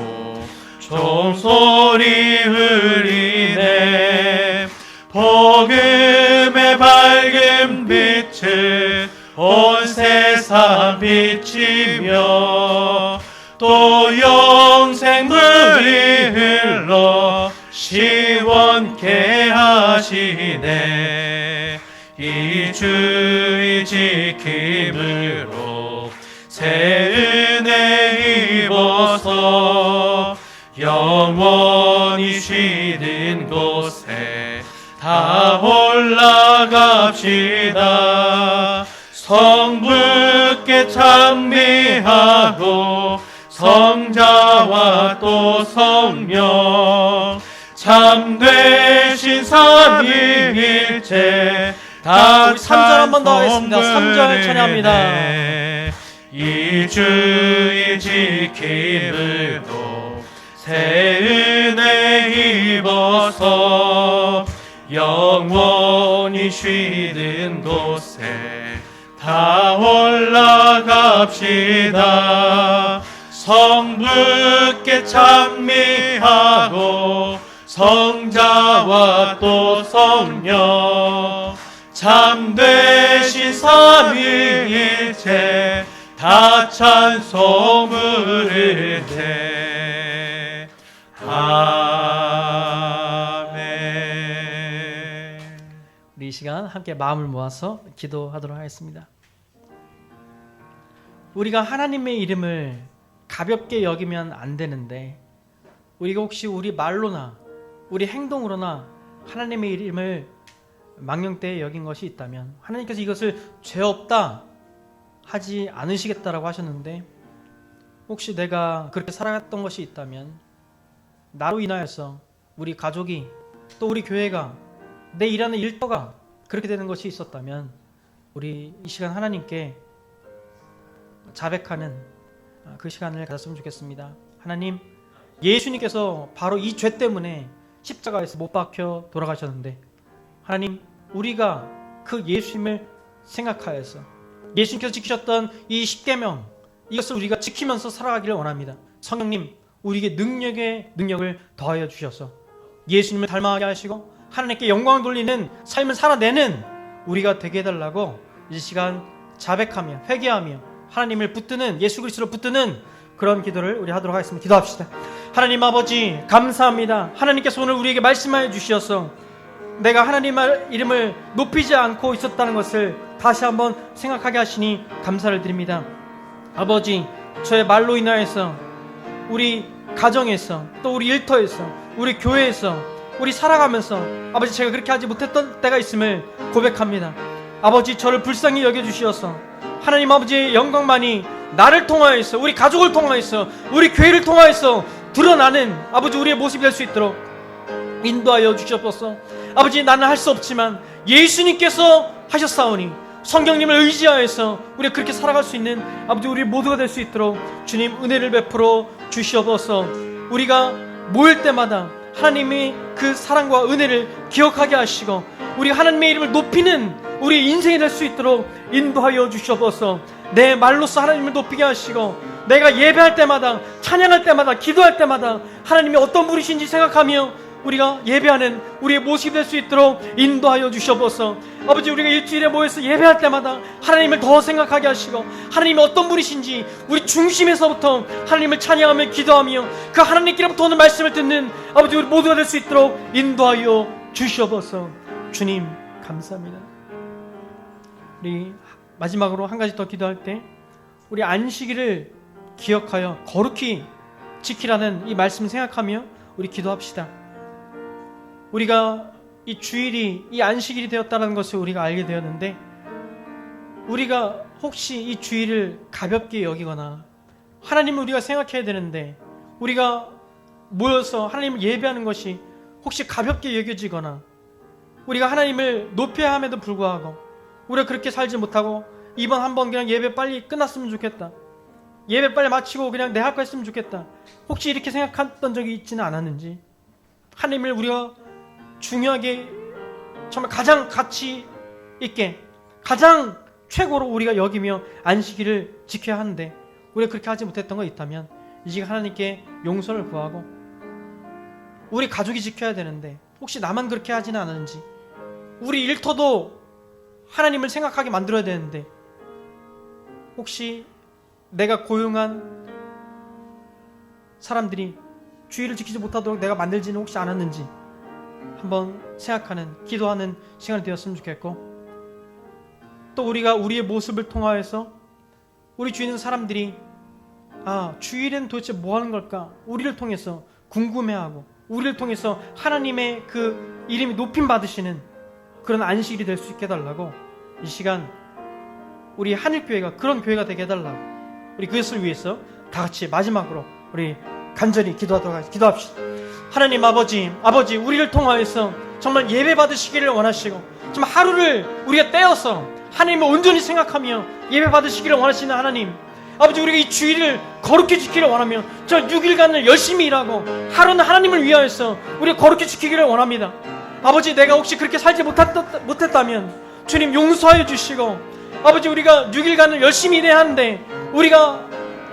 [SPEAKER 1] 종소리 울리네. 복음의 밝은 빛을 온 세상 비치며 또 영생 물이 흘러 시원케 하시네. 이 주의 지킴으로 새 은혜 입어서 영원히 쉬는 곳에 다 올라갑시다. 성부께 찬미하고 성자와 또 성령 참되신 삼위일체 다
[SPEAKER 4] 우리 3절 한 번 더 하겠습니다. 3절 찬양합니다.
[SPEAKER 1] 이 주의 지킴으로 새 은혜 입어서 영원히 쉬는 곳에 다 올라갑시다. 성부께 찬미하고 성자와 또 성령 참되신 삼위일체 다 찬송 부르네. 아멘.
[SPEAKER 4] 우리 이 시간 함께 마음을 모아서 기도하도록 하겠습니다. 우리가 하나님의 이름을 가볍게 여기면 안 되는데, 우리가 혹시 우리 말로나 우리 행동으로나 하나님의 이름을 망령되이 여긴 것이 있다면, 하나님께서 이것을 죄 없다 하지 않으시겠다라고 하셨는데, 혹시 내가 그렇게 살아갔던 것이 있다면, 나로 인하여서 우리 가족이, 또 우리 교회가, 내 일하는 일터가 그렇게 되는 것이 있었다면, 우리 이 시간 하나님께 자백하는 그 시간을 가졌으면 좋겠습니다. 하나님, 예수님께서 바로 이 죄 때문에 십자가에서 못 박혀 돌아가셨는데, 하나님, 우리가 그 예수님을 생각하여서 예수님께서 지키셨던 이 십계명, 이것을 우리가 지키면서 살아가기를 원합니다. 성령님, 우리에게 능력을 더하여 주셔서 예수님을 닮아가게 하시고 하나님께 영광을 돌리는 삶을 살아내는 우리가 되게 해달라고 이 시간 자백하며 회개하며 하나님을 붙드는, 예수 그리스도를 붙드는 그런 기도를 우리 하도록 하겠습니다. 기도합시다. 하나님 아버지, 감사합니다. 하나님께서 오늘 우리에게 말씀하여 주시어서 내가 하나님의 이름을 높이지 않고 있었다는 것을 다시 한번 생각하게 하시니 감사를 드립니다. 아버지, 저의 말로 인하여서 우리 가정에서, 또 우리 일터에서, 우리 교회에서, 우리 살아가면서 아버지, 제가 그렇게 하지 못했던 때가 있음을 고백합니다. 아버지, 저를 불쌍히 여겨주시어서 하나님 아버지의 영광만이 나를 통하여서, 우리 가족을 통하여서, 우리 교회를 통하여서 드러나는 아버지 우리의 모습이 될 수 있도록 인도하여 주시옵소서. 아버지, 나는 할 수 없지만 예수님께서 하셨사오니 성령님을 의지하여서 우리가 그렇게 살아갈 수 있는 아버지 우리 모두가 될 수 있도록 주님 은혜를 베풀어 주시옵소서. 우리가 모일 때마다 하나님의 그 사랑과 은혜를 기억하게 하시고 우리 하나님의 이름을 높이는 우리 인생이 될 수 있도록 인도하여 주시옵소서. 내 말로써 하나님을 높이게 하시고 내가 예배할 때마다, 찬양할 때마다, 기도할 때마다 하나님이 어떤 분이신지 생각하며 우리가 예배하는 우리의 모습이 될 수 있도록 인도하여 주시옵소서. 아버지, 우리가 일주일에 모여서 예배할 때마다 하나님을 더 생각하게 하시고 하나님이 어떤 분이신지 우리 중심에서부터 하나님을 찬양하며 기도하며 그 하나님께로부터 오는 말씀을 듣는 아버지 우리 모두가 될 수 있도록 인도하여 주시옵소서. 주님 감사합니다. 우리 마지막으로 한 가지 더 기도할 때 우리 안식일을 기억하여 거룩히 지키라는 이 말씀을 생각하며 우리 기도합시다. 우리가 이 주일이, 이 안식일이 되었다는 것을 우리가 알게 되었는데, 우리가 혹시 이 주일을 가볍게 여기거나 하나님을 우리가 생각해야 되는데 우리가 모여서 하나님을 예배하는 것이 혹시 가볍게 여겨지거나 우리가 하나님을 높여야 함에도 불구하고 우리가 그렇게 살지 못하고 이번 한번 그냥 예배 빨리 끝났으면 좋겠다, 예배 빨리 마치고 그냥 내 할 거 했으면 좋겠다, 혹시 이렇게 생각했던 적이 있지는 않았는지, 하나님을 우리가 중요하게, 정말 가장 가치 있게, 가장 최고로 우리가 여기며 안식일을 지켜야 하는데 우리가 그렇게 하지 못했던 거 있다면 이 시간 하나님께 용서를 구하고, 우리 가족이 지켜야 되는데 혹시 나만 그렇게 하지는 않았는지, 우리 일터도 하나님을 생각하게 만들어야 되는데 혹시 내가 고용한 사람들이 주의를 지키지 못하도록 내가 만들지는 혹시 않았는지 한번 생각하는, 기도하는 시간이 되었으면 좋겠고, 또 우리가 우리의 모습을 통하여서 우리 주위에 있는 사람들이 주일엔 도대체 뭐 하는 걸까, 우리를 통해서 궁금해하고 우리를 통해서 하나님의 그 이름이 높임 받으시는 그런 안식일이 될 수 있게 해달라고 이 시간 우리 하늘교회가 그런 교회가 되게 해달라고, 우리 그것을 위해서 다 같이 마지막으로 우리 간절히 기도하도록 하겠습니다. 기도합시다. 하나님 아버지, 우리를 통하여서 정말 예배 받으시기를 원하시고 정말 하루를 우리가 떼어서 하나님을 온전히 생각하며 예배 받으시기를 원하시는 하나님, 아버지, 우리가 이 주일을 거룩히 지키기를 원하며 저 6일간을 열심히 일하고 하루는 하나님을 위하여서 우리가 거룩히 지키기를 원합니다. 아버지, 내가 혹시 그렇게 살지 못했다면 주님 용서하여 주시고, 아버지, 우리가 6일간을 열심히 일해야 하는데 우리가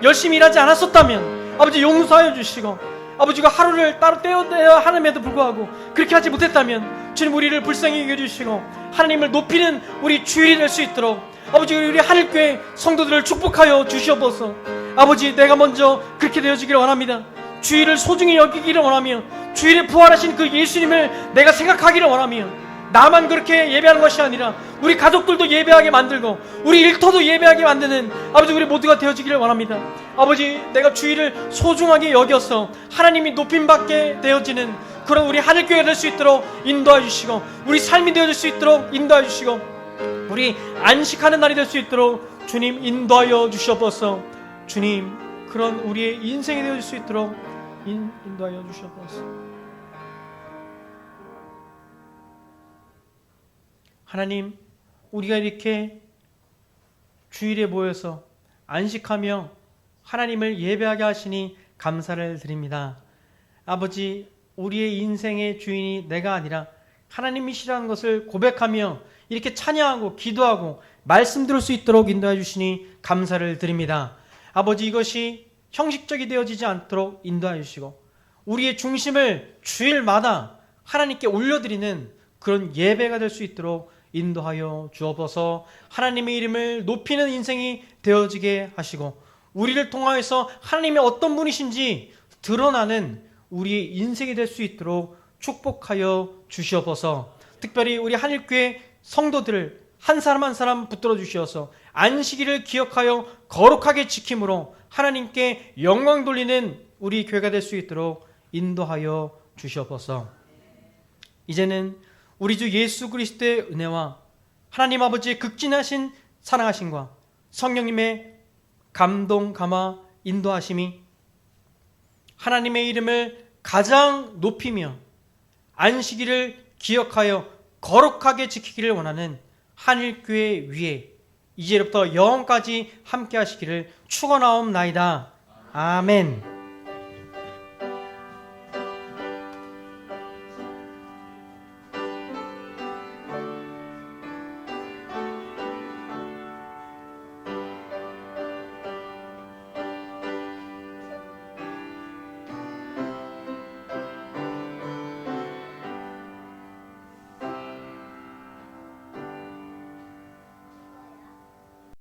[SPEAKER 4] 열심히 일하지 않았었다면 아버지 용서하여 주시고, 아버지가 하루를 따로 떼어내야 하는데도 불구하고 그렇게 하지 못했다면 주님 우리를 불쌍히 여겨주시고 하나님을 높이는 우리 주일이 될 수 있도록 아버지 우리 하늘교회 성도들을 축복하여 주시옵소서. 아버지, 내가 먼저 그렇게 되어지기를 원합니다. 주일을 소중히 여기기를 원하며 주일에 부활하신 그 예수님을 내가 생각하기를 원하며, 나만 그렇게 예배하는 것이 아니라 우리 가족들도 예배하게 만들고 우리 일터도 예배하게 만드는 아버지 우리 모두가 되어지기를 원합니다. 아버지, 내가 주일을 소중하게 여겨서 하나님이 높임받게 되어지는 그런 우리 하늘교회가 될 수 있도록 인도해 주시고, 우리 삶이 되어질 수 있도록 인도해 주시고, 우리 안식하는 날이 될 수 있도록 주님 인도하여 주시옵소서. 주님, 그런 우리의 인생이 되어질 수 있도록 인도하여 주시옵소서. 하나님, 우리가 이렇게 주일에 모여서 안식하며 하나님을 예배하게 하시니 감사를 드립니다. 아버지, 우리의 인생의 주인이 내가 아니라 하나님이시라는 것을 고백하며 이렇게 찬양하고 기도하고 말씀 들을 수 있도록 인도해 주시니 감사를 드립니다. 아버지, 이것이 형식적이 되어지지 않도록 인도해 주시고 우리의 중심을 주일마다 하나님께 올려드리는 그런 예배가 될 수 있도록 인도하여 주옵소서. 하나님의 이름을 높이는 인생이 되어지게 하시고 우리를 통하여서 하나님이 어떤 분이신지 드러나는 우리의 인생이 될 수 있도록 축복하여 주시옵소서. 특별히 우리 하늘교회 성도들을 한 사람 한 사람 붙들어 주시어서 안식일을 기억하여 거룩하게 지킴으로 하나님께 영광 돌리는 우리 교회가 될 수 있도록 인도하여 주시옵소서. 이제는 우리 주 예수 그리스도의 은혜와 하나님 아버지의 극진하신 사랑하심과 성령님의 감동, 감화, 인도하심이 하나님의 이름을 가장 높이며 안식일을 기억하여 거룩하게 지키기를 원하는 한일교회 위에 이제부터 영원까지 함께 하시기를 축원하옵나이다. 아멘.